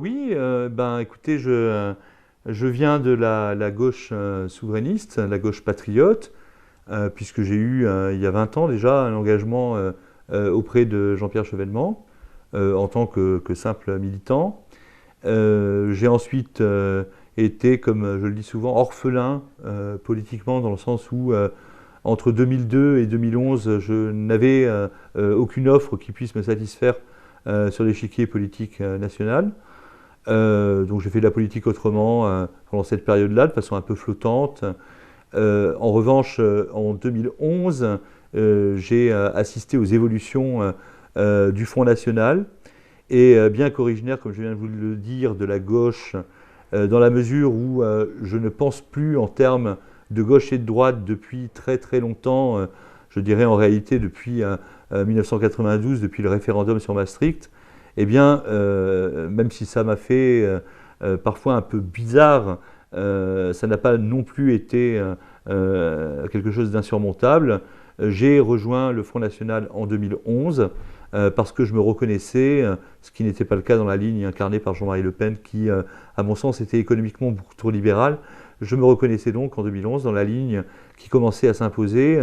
Oui, écoutez, je viens de la gauche souverainiste, la gauche patriote, puisque j'ai eu, il y a 20 ans déjà, un engagement auprès de Jean-Pierre Chevènement, en tant que simple militant. J'ai ensuite été, comme je le dis souvent, orphelin politiquement, dans le sens où, entre 2002 et 2011, je n'avais aucune offre qui puisse me satisfaire sur l'échiquier politique national. Donc j'ai fait de la politique autrement pendant cette période-là, de façon un peu flottante. En revanche, en 2011, j'ai assisté aux évolutions du Front National, et bien qu'originaire, comme je viens de vous le dire, de la gauche, dans la mesure où je ne pense plus en termes de gauche et de droite depuis très très longtemps, je dirais en réalité depuis 1992, depuis le référendum sur Maastricht. Eh bien, même si ça m'a fait parfois un peu bizarre, ça n'a pas non plus été quelque chose d'insurmontable. J'ai rejoint le Front National en 2011 parce que je me reconnaissais, ce qui n'était pas le cas dans la ligne incarnée par Jean-Marie Le Pen, qui, à mon sens, était économiquement beaucoup trop libérale. Je me reconnaissais donc en 2011 dans la ligne qui commençait à s'imposer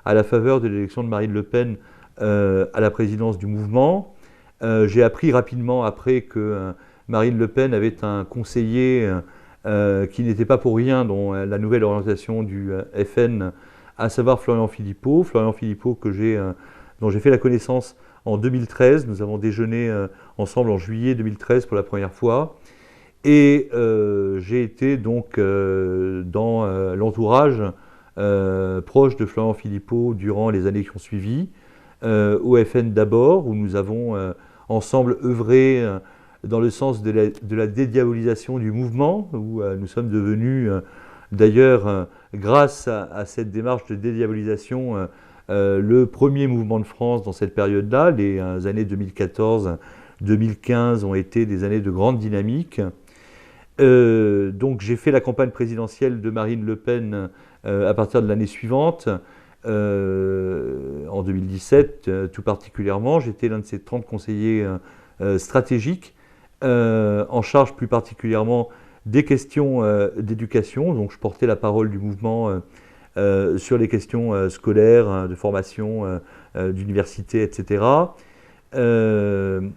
à la faveur de l'élection de Marine Le Pen à la présidence du mouvement. J'ai appris rapidement après que Marine Le Pen avait un conseiller qui n'était pas pour rien dans la nouvelle orientation du FN, à savoir Florian Philippot. Florian Philippot dont j'ai fait la connaissance en 2013. Nous avons déjeuné ensemble en juillet 2013 pour la première fois. Et j'ai été donc dans l'entourage proche de Florian Philippot durant les années qui ont suivi, au FN d'abord, où nous avons ensemble œuvré dans le sens de la dédiabolisation du mouvement, où nous sommes devenus, d'ailleurs, grâce à cette démarche de dédiabolisation, le premier mouvement de France dans cette période-là. Les années 2014-2015 ont été des années de grande dynamique. Donc j'ai fait la campagne présidentielle de Marine Le Pen à partir de l'année suivante, en 2017 tout particulièrement. J'étais l'un de ses 30 conseillers stratégiques, en charge plus particulièrement des questions d'éducation. Donc je portais la parole du mouvement sur les questions scolaires, de formation, d'université, etc. Faisant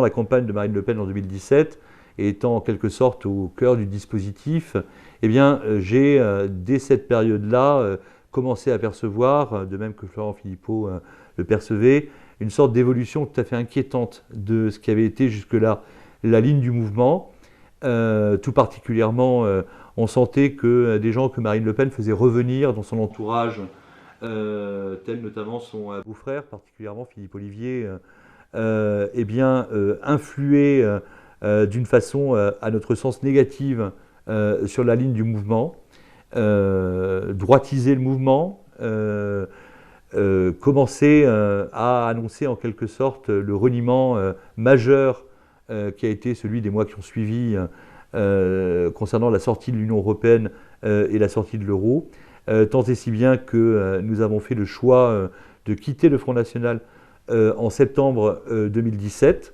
la campagne de Marine Le Pen en 2017, et étant en quelque sorte au cœur du dispositif, eh bien, j'ai, dès cette période-là, commencé à percevoir, de même que Florent Philippot le percevait, une sorte d'évolution tout à fait inquiétante de ce qui avait été jusque-là la ligne du mouvement. Tout particulièrement, on sentait que des gens que Marine Le Pen faisait revenir dans son entourage, tels notamment son beau-frère, particulièrement Philippe Ollivier, influaient d'une façon, à notre sens, négative sur la ligne du mouvement, droitiser le mouvement, commencer à annoncer en quelque sorte le reniement majeur qui a été celui des mois qui ont suivi concernant la sortie de l'Union européenne et la sortie de l'euro, tant et si bien que nous avons fait le choix de quitter le Front National en septembre 2017.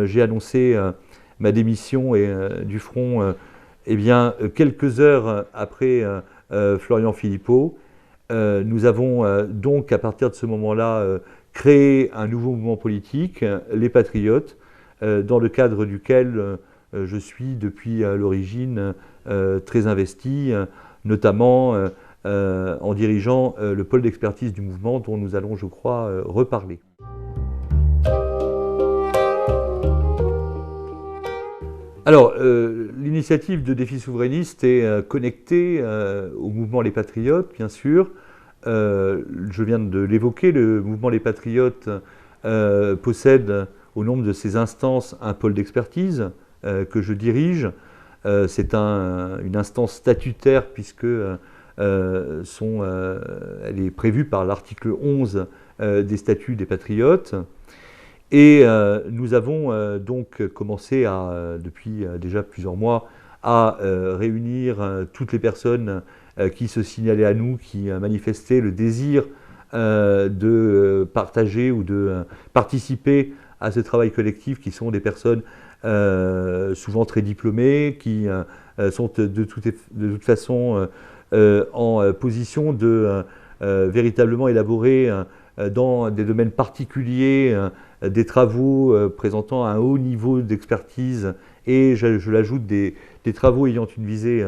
J'ai annoncé ma démission du Front quelques heures après Florian Philippot. Nous avons donc, à partir de ce moment-là, créé un nouveau mouvement politique, les Patriotes, dans le cadre duquel je suis depuis l'origine très investi, notamment en dirigeant le pôle d'expertise du mouvement, dont nous allons, je crois, reparler. Alors, l'initiative de Défi Souverainiste est connectée au mouvement Les Patriotes, bien sûr. Je viens de l'évoquer, le mouvement Les Patriotes possède au nombre de ses instances un pôle d'expertise que je dirige. C'est une instance statutaire puisque elle est prévue par l'article 11 des statuts des Patriotes. Et nous avons donc commencé depuis déjà plusieurs mois à réunir toutes les personnes qui se signalaient à nous, qui manifestaient le désir de partager ou de participer à ce travail collectif, qui sont des personnes souvent très diplômées, qui sont de toute façon en position de véritablement élaborer dans des domaines particuliers des travaux présentant un haut niveau d'expertise et, je l'ajoute, des travaux ayant une visée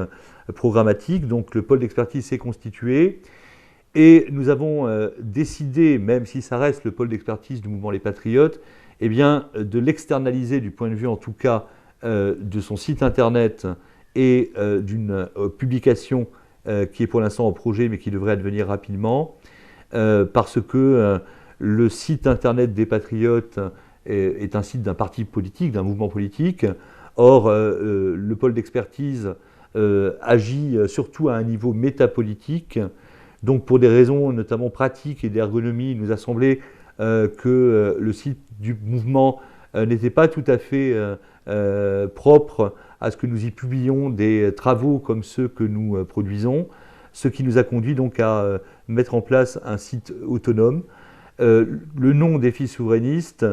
programmatique. Donc le pôle d'expertise s'est constitué et nous avons décidé, même si ça reste le pôle d'expertise du mouvement Les Patriotes, eh bien, de l'externaliser du point de vue en tout cas de son site internet et d'une publication qui est pour l'instant en projet mais qui devrait advenir rapidement, parce que le site internet des Patriotes est un site d'un parti politique, d'un mouvement politique. Or, le pôle d'expertise agit surtout à un niveau métapolitique. Donc, pour des raisons notamment pratiques et d'ergonomie, il nous a semblé que le site du mouvement n'était pas tout à fait propre à ce que nous y publions des travaux comme ceux que nous produisons, ce qui nous a conduit donc à mettre en place un site autonome. Le nom Défi souverainiste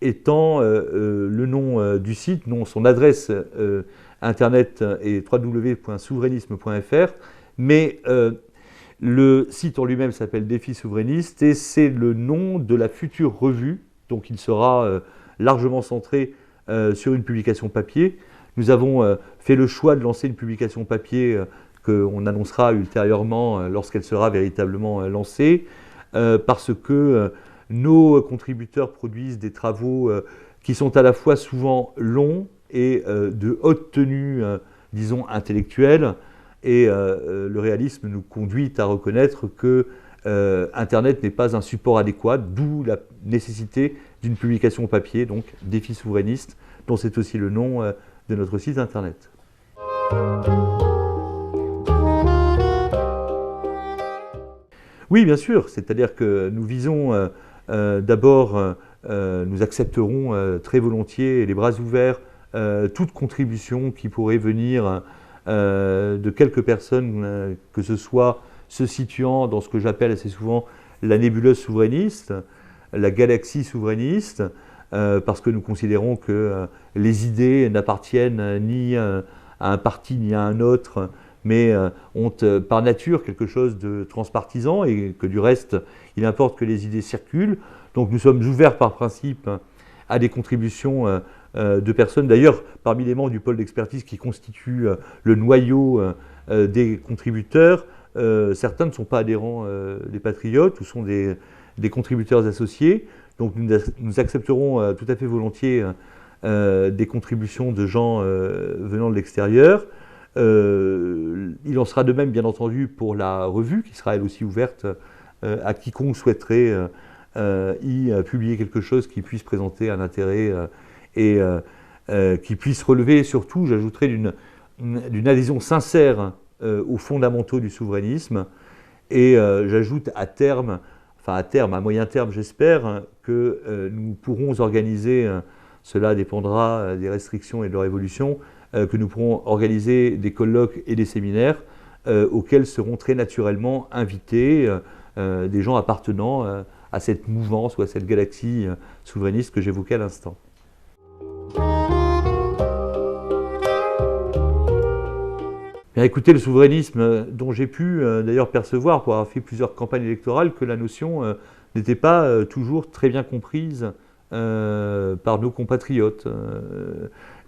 étant le nom du site, son adresse internet est www.souverainisme.fr, mais le site en lui-même s'appelle Défi souverainiste et c'est le nom de la future revue, donc il sera largement centré sur une publication papier. Nous avons fait le choix de lancer une publication papier qu'on annoncera ultérieurement lorsqu'elle sera véritablement lancée, parce que nos contributeurs produisent des travaux qui sont à la fois souvent longs et de haute tenue, disons, intellectuelle. Et le réalisme nous conduit à reconnaître que Internet n'est pas un support adéquat, d'où la nécessité d'une publication papier, donc Défi souverainiste, dont c'est aussi le nom de notre site Internet. Oui, bien sûr, c'est-à-dire que nous visons d'abord, nous accepterons très volontiers, les bras ouverts, toute contribution qui pourrait venir de quelques personnes, que ce soit se situant dans ce que j'appelle assez souvent la nébuleuse souverainiste, la galaxie souverainiste, parce que nous considérons que les idées n'appartiennent ni à un parti ni à un autre, mais ont par nature quelque chose de transpartisan et que du reste, il importe que les idées circulent. Donc nous sommes ouverts par principe à des contributions de personnes. D'ailleurs, parmi les membres du pôle d'expertise qui constituent le noyau des contributeurs, certains ne sont pas adhérents des Patriotes ou sont des contributeurs associés. Donc nous accepterons tout à fait volontiers des contributions de gens venant de l'extérieur. Il en sera de même, bien entendu, pour la revue, qui sera elle aussi ouverte à quiconque souhaiterait y publier quelque chose qui puisse présenter un intérêt et qui puisse relever surtout, j'ajouterais, d'une adhésion sincère aux fondamentaux du souverainisme. Et j'ajoute à moyen terme, j'espère, que nous pourrons organiser, cela dépendra des restrictions et de leur évolution, que nous pourrons organiser des colloques et des séminaires auxquels seront très naturellement invités des gens appartenant à cette mouvance ou à cette galaxie souverainiste que j'évoquais à l'instant. Bien, écoutez, le souverainisme dont j'ai pu d'ailleurs percevoir, pour avoir fait plusieurs campagnes électorales, que la notion n'était pas toujours très bien comprise par nos compatriotes.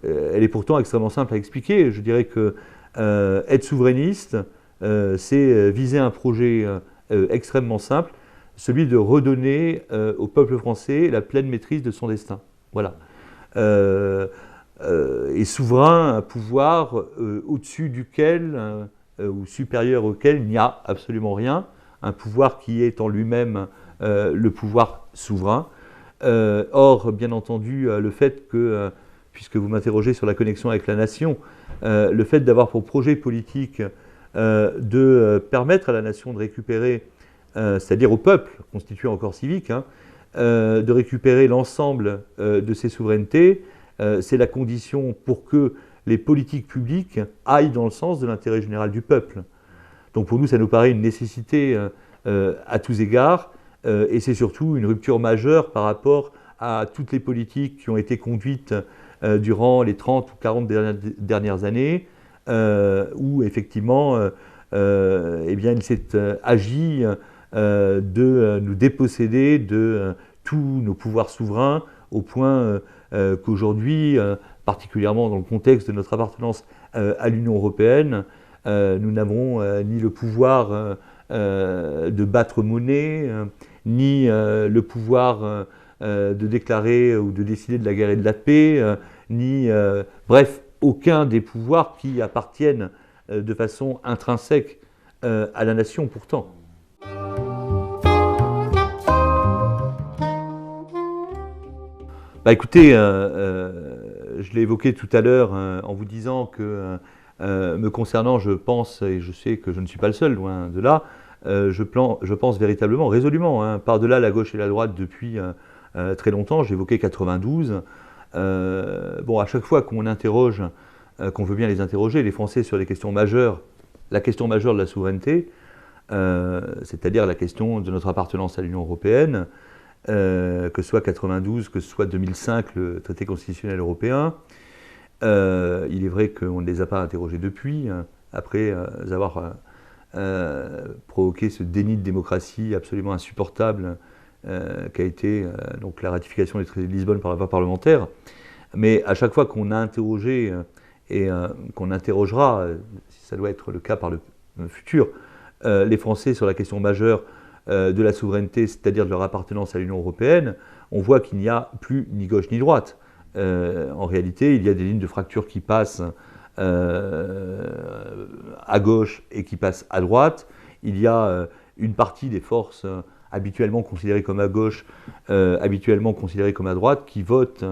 Elle est pourtant extrêmement simple à expliquer. Je dirais que être souverainiste, c'est viser un projet extrêmement simple, celui de redonner au peuple français la pleine maîtrise de son destin. Voilà. Et souverain, un pouvoir au-dessus duquel ou supérieur auquel il n'y a absolument rien, un pouvoir qui est en lui-même le pouvoir souverain. Or, bien entendu, le fait que, puisque vous m'interrogez sur la connexion avec la nation, le fait d'avoir pour projet politique de permettre à la nation de récupérer, c'est-à-dire au peuple constitué en corps civique, de récupérer l'ensemble de ses souverainetés, c'est la condition pour que les politiques publiques aillent dans le sens de l'intérêt général du peuple. Donc pour nous, ça nous paraît une nécessité à tous égards, et c'est surtout une rupture majeure par rapport à toutes les politiques qui ont été conduites durant les 30 ou 40 dernières années, où effectivement, eh bien, il s'est agi de nous déposséder de tous nos pouvoirs souverains, au point qu'aujourd'hui, particulièrement dans le contexte de notre appartenance à l'Union européenne, nous n'avons ni le pouvoir de battre monnaie, ni le pouvoir de déclarer ou de décider de la guerre et de la paix, ni, bref, aucun des pouvoirs qui appartiennent de façon intrinsèque à la nation pourtant. Bah écoutez, je l'ai évoqué tout à l'heure en vous disant que me concernant, je pense, et je sais que je ne suis pas le seul, loin de là, je pense véritablement, résolument, par-delà la gauche et la droite depuis très longtemps. J'évoquais 92. Bon, à chaque fois qu'on interroge, qu'on veut bien les interroger, les Français sur les questions majeures, la question majeure de la souveraineté, c'est-à-dire la question de notre appartenance à l'Union européenne, que ce soit 92, que ce soit 2005, le traité constitutionnel européen. Il est vrai qu'on ne les a pas interrogés depuis, après avoir provoqué ce déni de démocratie absolument insupportable qu'a été donc la ratification du traité de Lisbonne par la voie parlementaire. Mais à chaque fois qu'on a interrogé et qu'on interrogera, si ça doit être le cas par le futur, les Français sur la question majeure de la souveraineté, c'est-à-dire de leur appartenance à l'Union européenne, on voit qu'il n'y a plus ni gauche ni droite. En réalité, il y a des lignes de fracture qui passent à gauche et qui passent à droite. Il y a une partie des forces habituellement considérées comme à gauche, habituellement considérées comme à droite, qui votent,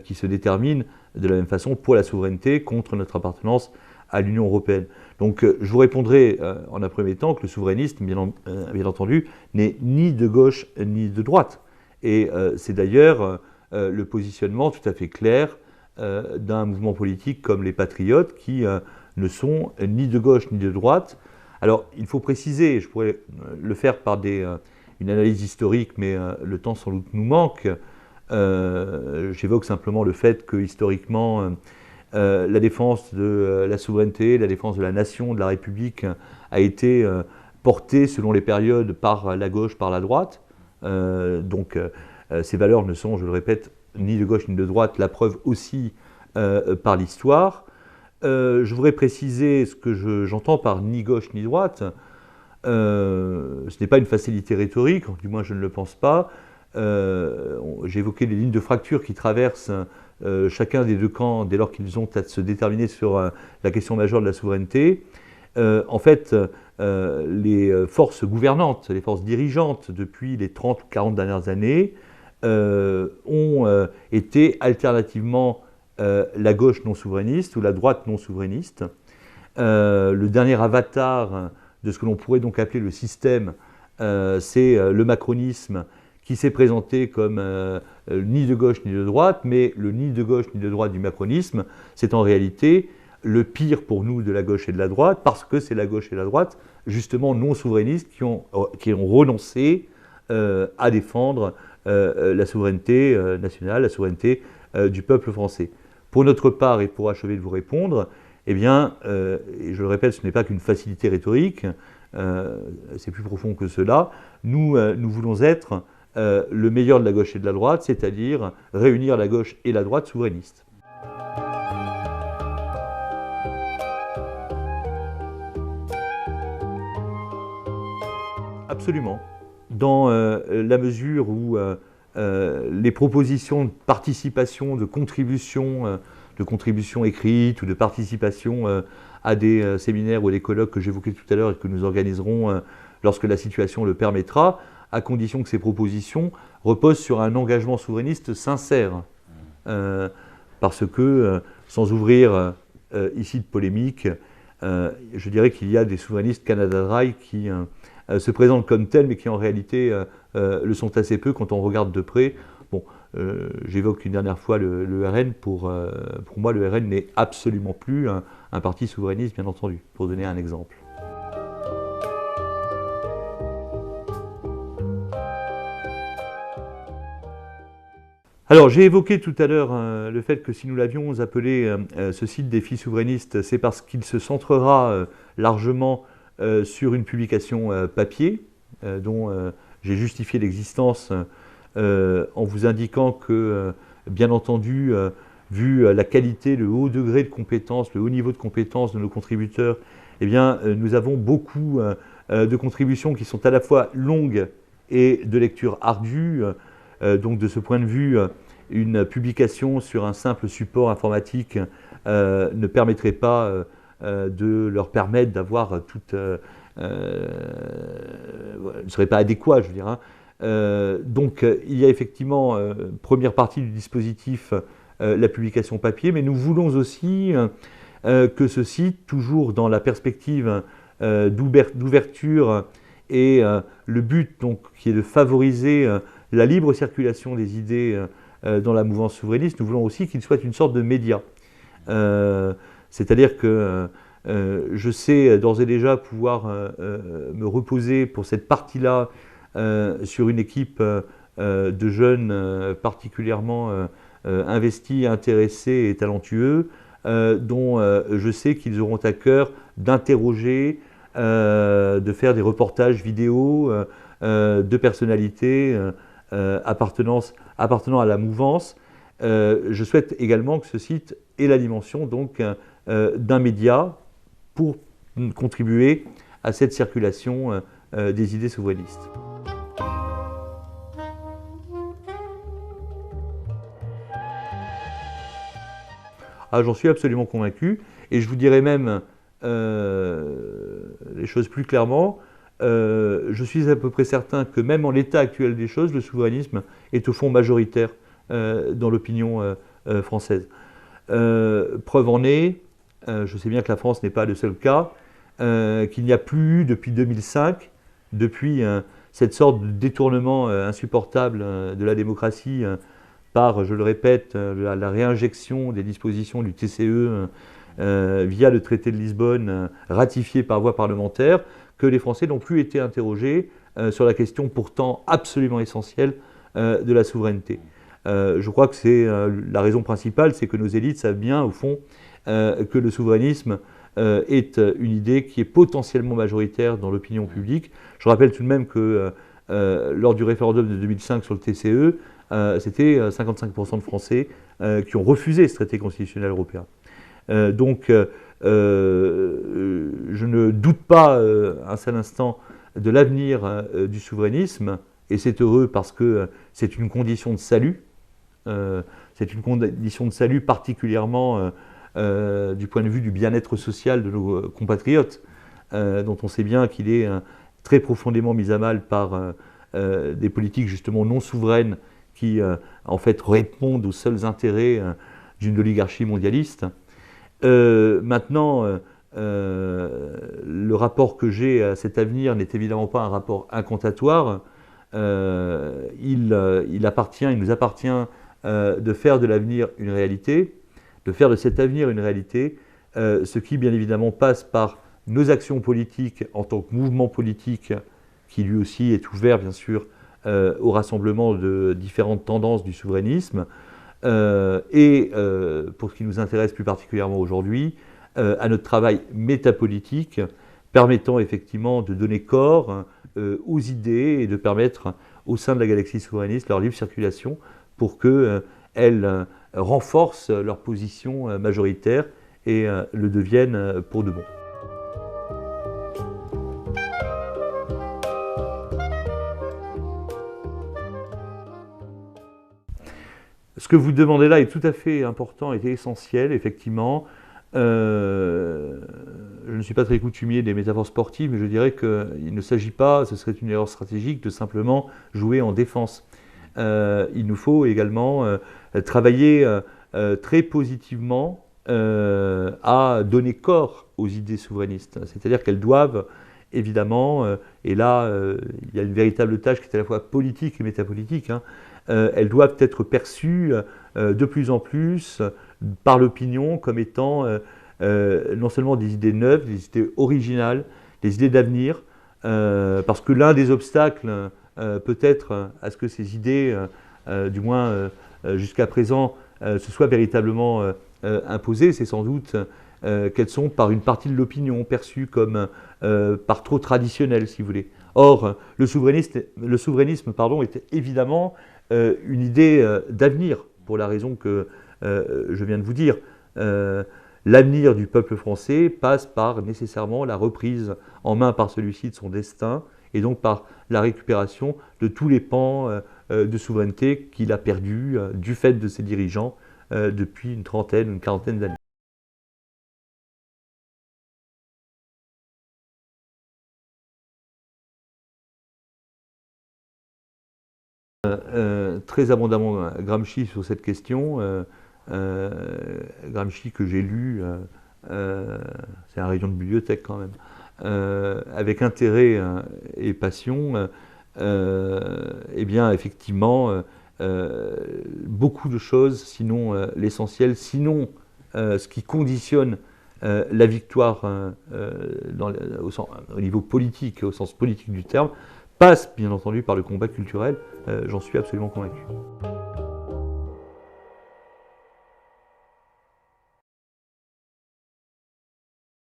qui se déterminent de la même façon pour la souveraineté contre notre appartenance à l'Union européenne. Donc je vous répondrai en un premier temps que le souverainisme, bien entendu, n'est ni de gauche ni de droite. Et c'est d'ailleurs le positionnement tout à fait clair d'un mouvement politique comme les Patriotes qui ne sont ni de gauche ni de droite. Alors il faut préciser, je pourrais le faire par une analyse historique, mais le temps sans doute nous manque. J'évoque simplement le fait que historiquement, la défense de la souveraineté, la défense de la nation, de la République a été portée selon les périodes par la gauche, par la droite. Donc ces valeurs ne sont, je le répète, ni de gauche ni de droite, la preuve aussi par l'histoire. Je voudrais préciser ce que j'entends par ni gauche ni droite. Ce n'est pas une facilité rhétorique, du moins je ne le pense pas. J'ai évoqué les lignes de fracture qui traversent chacun des deux camps dès lors qu'ils ont à se déterminer sur la question majeure de la souveraineté. En fait, les forces gouvernantes, les forces dirigeantes depuis les 30 ou 40 dernières années ont été alternativement la gauche non souverainiste ou la droite non souverainiste. Le dernier avatar de ce que l'on pourrait donc appeler le système, c'est le macronisme, qui s'est présenté comme ni de gauche ni de droite, mais le ni de gauche ni de droite du macronisme, c'est en réalité le pire pour nous de la gauche et de la droite, parce que c'est la gauche et la droite, justement non souverainistes, qui ont renoncé à défendre la souveraineté nationale, la souveraineté du peuple français. Pour notre part, et pour achever de vous répondre, eh bien, et je le répète, ce n'est pas qu'une facilité rhétorique, c'est plus profond que cela, nous voulons être le meilleur de la gauche et de la droite, c'est-à-dire réunir la gauche et la droite souverainiste. Absolument. Dans la mesure où les propositions de participation, de contribution écrite ou de participation à des séminaires ou à des colloques que j'évoquais tout à l'heure et que nous organiserons lorsque la situation le permettra, à condition que ces propositions reposent sur un engagement souverainiste sincère. Parce que, sans ouvrir ici de polémique, je dirais qu'il y a des souverainistes Canada Dry qui se présentent comme tels, mais qui en réalité le sont assez peu quand on regarde de près. Bon, j'évoque une dernière fois le RN. Pour moi, le RN n'est absolument plus un parti souverainiste, bien entendu, pour donner un exemple. Alors, j'ai évoqué tout à l'heure le fait que si nous l'avions appelé ce site Défi souverainiste, c'est parce qu'il se centrera largement sur une publication papier, dont j'ai justifié l'existence en vous indiquant que, bien entendu, vu la qualité, le haut degré de compétence, le haut niveau de compétence de nos contributeurs, eh bien, nous avons beaucoup de contributions qui sont à la fois longues et de lecture ardue. Donc de ce point de vue, une publication sur un simple support informatique ne permettrait pas de leur permettre d'avoir toute... ne serait pas adéquat, je veux dire. Hein. Donc il y a effectivement, première partie du dispositif, la publication papier, mais nous voulons aussi que ce site, toujours dans la perspective d'ouverture et le but donc, qui est de favoriser la libre circulation des idées dans la mouvance souverainiste, nous voulons aussi qu'il soit une sorte de média. C'est-à-dire que je sais d'ores et déjà pouvoir me reposer pour cette partie-là sur une équipe de jeunes particulièrement investis, intéressés et talentueux, dont je sais qu'ils auront à cœur d'interroger, de faire des reportages vidéo de personnalités appartenant à la mouvance. Je souhaite également que ce site ait la dimension donc d'un média pour contribuer à cette circulation des idées souverainistes. Ah, j'en suis absolument convaincu, et je vous dirais même les choses plus clairement. Je suis à peu près certain que même en l'état actuel des choses, le souverainisme est au fond majoritaire dans l'opinion française. Preuve en est, je sais bien que la France n'est pas le seul cas, qu'il n'y a plus eu depuis 2005, depuis cette sorte de détournement insupportable de la démocratie par, je le répète, la réinjection des dispositions du TCE via le traité de Lisbonne ratifié par voie parlementaire, que les Français n'ont plus été interrogés sur la question pourtant absolument essentielle de la souveraineté. Je crois que c'est la raison principale, c'est que nos élites savent bien, au fond, que le souverainisme est une idée qui est potentiellement majoritaire dans l'opinion publique. Je rappelle tout de même que lors du référendum de 2005 sur le TCE, c'était 55% de Français qui ont refusé ce traité constitutionnel européen. Donc, je ne doute pas un seul instant de l'avenir du souverainisme, et c'est heureux parce que c'est une condition de salut. C'est une condition de salut particulièrement du point de vue du bien-être social de nos compatriotes, dont on sait bien qu'il est très profondément mis à mal par des politiques justement non souveraines qui en fait répondent aux seuls intérêts d'une oligarchie mondialiste. Maintenant, le rapport que j'ai à cet avenir n'est évidemment pas un rapport incantatoire. Il nous appartient de faire de l'avenir une réalité, de faire de cet avenir une réalité, ce qui bien évidemment passe par nos actions politiques en tant que mouvement politique, qui lui aussi est ouvert bien sûr au rassemblement de différentes tendances du souverainisme, et pour ce qui nous intéresse plus particulièrement aujourd'hui, à notre travail métapolitique, permettant effectivement de donner corps aux idées et de permettre au sein de la galaxie souverainiste leur libre circulation pour qu'elles renforcent leur position majoritaire et le deviennent pour de bon. Ce que vous demandez là est tout à fait important et essentiel, effectivement. Je ne suis pas très coutumier des métaphores sportives, mais je dirais qu'il ne s'agit pas, ce serait une erreur stratégique, de simplement jouer en défense. Il nous faut également travailler très positivement à donner corps aux idées souverainistes. C'est-à-dire qu'elles doivent, évidemment, et là, il y a une véritable tâche qui est à la fois politique et métapolitique, hein, elles doivent être perçues de plus en plus par l'opinion comme étant non seulement des idées neuves, des idées originales, des idées d'avenir, parce que l'un des obstacles peut-être à ce que ces idées, du moins jusqu'à présent se soit véritablement imposée, c'est sans doute qu'elles sont par une partie de l'opinion perçues comme par trop traditionnelles, si vous voulez. Or, le souverainisme est évidemment une idée d'avenir, pour la raison que je viens de vous dire. L'avenir du peuple français passe par nécessairement la reprise en main par celui-ci de son destin, et donc par la récupération de tous les pans de souveraineté qu'il a perdus du fait de ses dirigeants depuis une trentaine, une quarantaine d'années. Très abondamment Gramsci sur cette question. Gramsci que j'ai lu, c'est un rayon de bibliothèque quand même, avec intérêt et passion. Eh bien, effectivement, beaucoup de choses, sinon l'essentiel, sinon ce qui conditionne la victoire au niveau politique, au sens politique du terme, passe bien entendu par le combat culturel, j'en suis absolument convaincu.